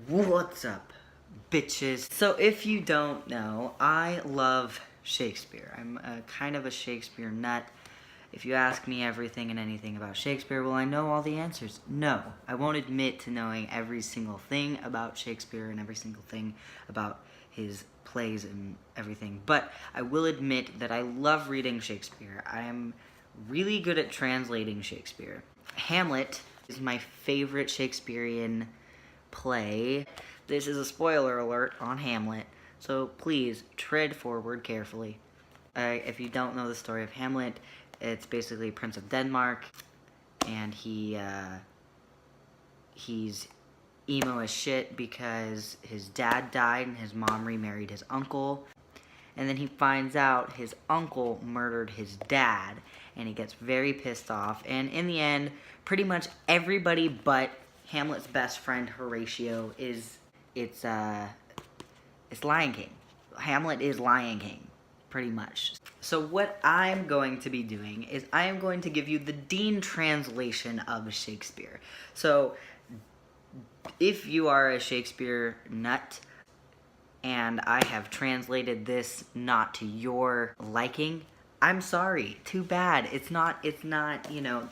What's up, bitches? So if you don't know, I love Shakespeare. I'm kind of a Shakespeare nut. If you ask me everything and anything about Shakespeare, will I know all the answers? No. I won't admit to knowing every single thing about Shakespeare and every single thing about his plays and everything, but I will admit that I love reading Shakespeare. I am really good at translating Shakespeare. Hamlet is my favorite Shakespearean play. This is a spoiler alert on Hamlet, so please tread forward carefully. If you don't know the story of Hamlet, it's basically Prince of Denmark, and he's emo as shit because his dad died and his mom remarried his uncle, and then he finds out his uncle murdered his dad, and he gets very pissed off, and in the end, pretty much everybody but Hamlet's best friend Horatio is Lion King. Hamlet is Lion King, pretty much. So what I'm going to be doing is I am going to give you the Dean translation of Shakespeare. So if you are a Shakespeare nut and I have translated this not to your liking, I'm sorry. Too bad. It's not, you know,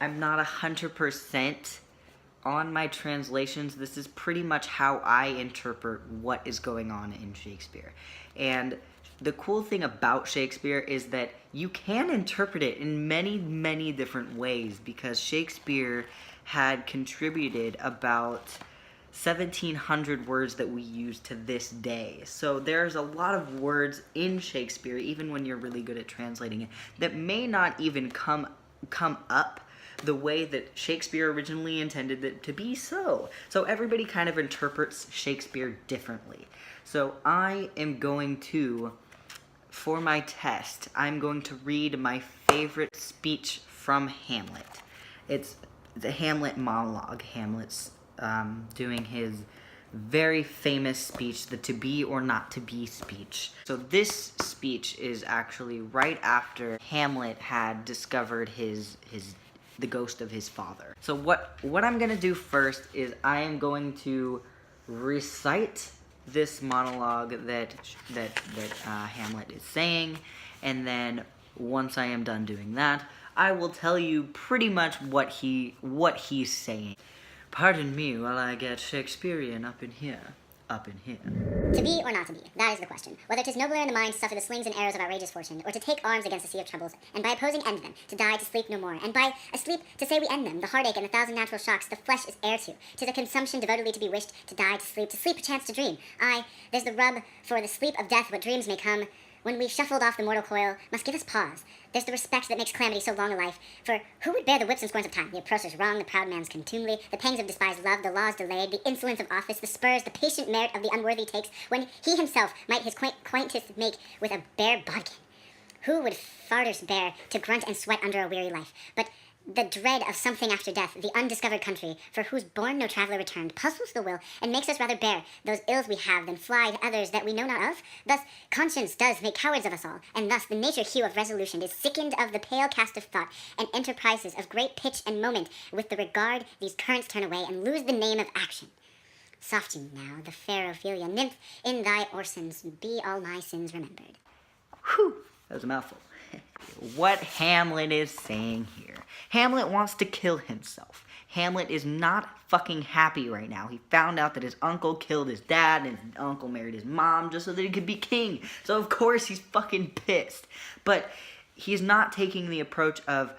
I'm not 100% on my translations. This is pretty much how I interpret what is going on in Shakespeare. And the cool thing about Shakespeare is that you can interpret it in many, many different ways, because Shakespeare had contributed about 1,700 words that we use to this day. So there's a lot of words in Shakespeare, even when you're really good at translating it, that may not even come up the way that Shakespeare originally intended it to be so. So everybody kind of interprets Shakespeare differently. So I am going to, for my test, I'm going to read my favorite speech from Hamlet. It's the Hamlet monologue. Hamlet's doing his very famous speech, the to be or not to be speech. So this speech is actually right after Hamlet had discovered the ghost of his father. So what I'm gonna do first is I am going to recite this monologue that Hamlet is saying, and then once I am done doing that, I will tell you pretty much what he's saying. Pardon me while I get Shakespearean up in here. To be or not to be, that is the question. Whether 'tis nobler in the mind to suffer the slings and arrows of outrageous fortune, or to take arms against a sea of troubles, and by opposing end them, to die, to sleep no more, and by asleep to say we end them, the heartache and the thousand natural shocks the flesh is heir to. 'Tis a consumption devotedly to be wished, to die, to sleep perchance to dream. Aye, there's the rub for the sleep of death, what dreams may come, when we shuffled off the mortal coil, must give us pause. There's the respect that makes calamity so long a life, for who would bear the whips and scorns of time, the oppressor's wrong, the proud man's contumely, the pangs of despised love, the laws delayed, the insolence of office, the spurs, the patient merit of the unworthy takes, when he himself might his quaintest make with a bare bodkin. Who would farthers bear to grunt and sweat under a weary life, but the dread of something after death, the undiscovered country, for whose bourne no traveller returned, puzzles the will, and makes us rather bear those ills we have than fly to others that we know not of? Thus conscience does make cowards of us all, and thus the nature hue of resolution is sickened of the pale cast of thought, and enterprises of great pitch and moment with the regard these currents turn away, and lose the name of action. Softy now, the fair Ophelia, nymph, in thy orisons be all my sins remembered. Whew, that was a mouthful. What Hamlet is saying here. Hamlet wants to kill himself. Hamlet is not fucking happy right now. He found out that his uncle killed his dad and his uncle married his mom just so that he could be king. So of course he's fucking pissed. But he's not taking the approach of,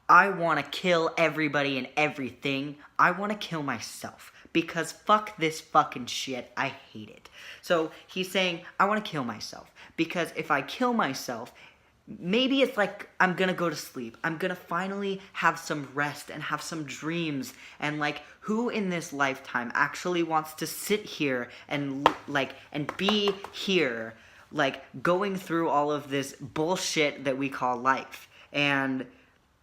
I want to kill everybody and everything. I want to kill myself. Because fuck this fucking shit. I hate it. So he's saying, I want to kill myself. Because if I kill myself, maybe it's like I'm gonna go to sleep. I'm gonna finally have some rest and have some dreams. And like, who in this lifetime actually wants to sit here and be here, like going through all of this bullshit that we call life? And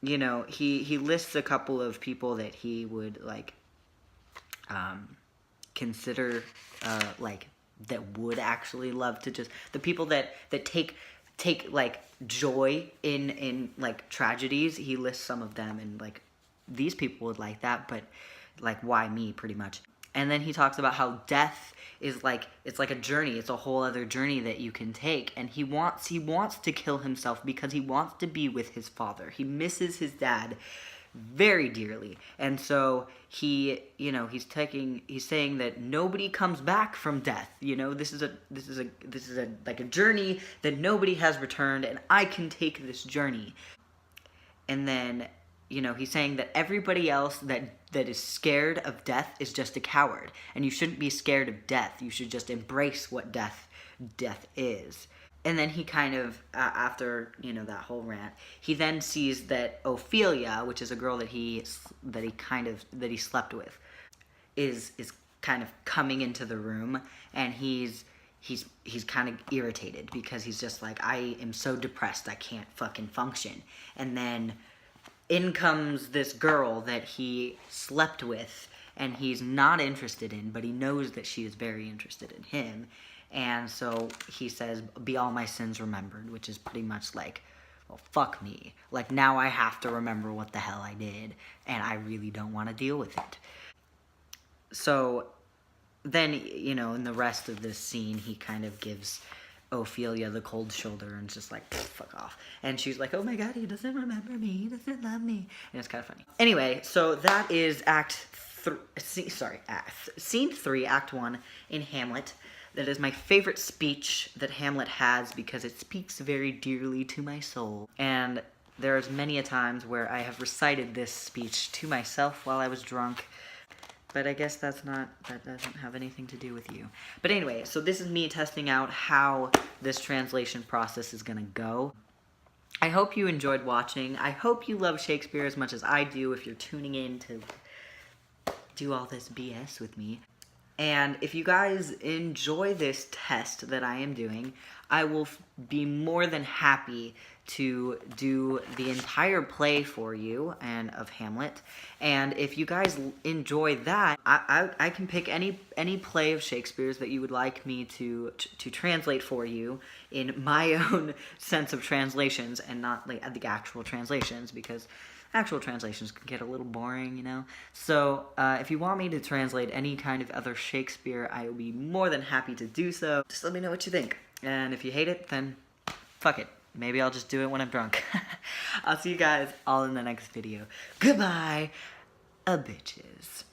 you know, he lists a couple of people that he would like consider that would actually love to just, the people that take like joy in like tragedies. He lists some of them, and like these people would like that, but like why me, pretty much. And then he talks about how death is like, it's like a journey. It's a whole other journey that you can take. And he wants to kill himself because he wants to be with his father. He misses his dad very dearly. And so he, you know, he's saying that nobody comes back from death. You know, this is a like a journey that nobody has returned, and I can take this journey. And then, you know, he's saying that everybody else that is scared of death is just a coward. And you shouldn't be scared of death. You should just embrace what death is. And then he kind of, after, you know, that whole rant, he then sees that Ophelia, which is a girl that he slept with, is kind of coming into the room, and he's kind of irritated because he's just like, I am so depressed I can't fucking function. And then in comes this girl that he slept with and he's not interested in, but he knows that she is very interested in him. And so he says, be all my sins remembered, which is pretty much like, well, fuck me. Like, now I have to remember what the hell I did, and I really don't want to deal with it. So then, you know, in the rest of this scene, he kind of gives Ophelia the cold shoulder and just like, fuck off. And she's like, oh my god, he doesn't remember me, he doesn't love me. And it's kind of funny. Anyway, so that is Scene 3, Act 1 in Hamlet. That is my favorite speech that Hamlet has because it speaks very dearly to my soul. And there's many a times where I have recited this speech to myself while I was drunk. But I guess that doesn't have anything to do with you. But anyway, so this is me testing out how this translation process is gonna go. I hope you enjoyed watching. I hope you love Shakespeare as much as I do if you're tuning in to do all this BS with me. And if you guys enjoy this test that I am doing, I will be more than happy to do the entire play for you and of Hamlet. And if you guys enjoy that, I can pick any play of Shakespeare's that you would like me to translate for you in my own sense of translations and not like the actual translations, because actual translations can get a little boring, you know? So, if you want me to translate any kind of other Shakespeare, I will be more than happy to do so. Just let me know what you think. And if you hate it, then fuck it. Maybe I'll just do it when I'm drunk. I'll see you guys all in the next video. Goodbye, bitches.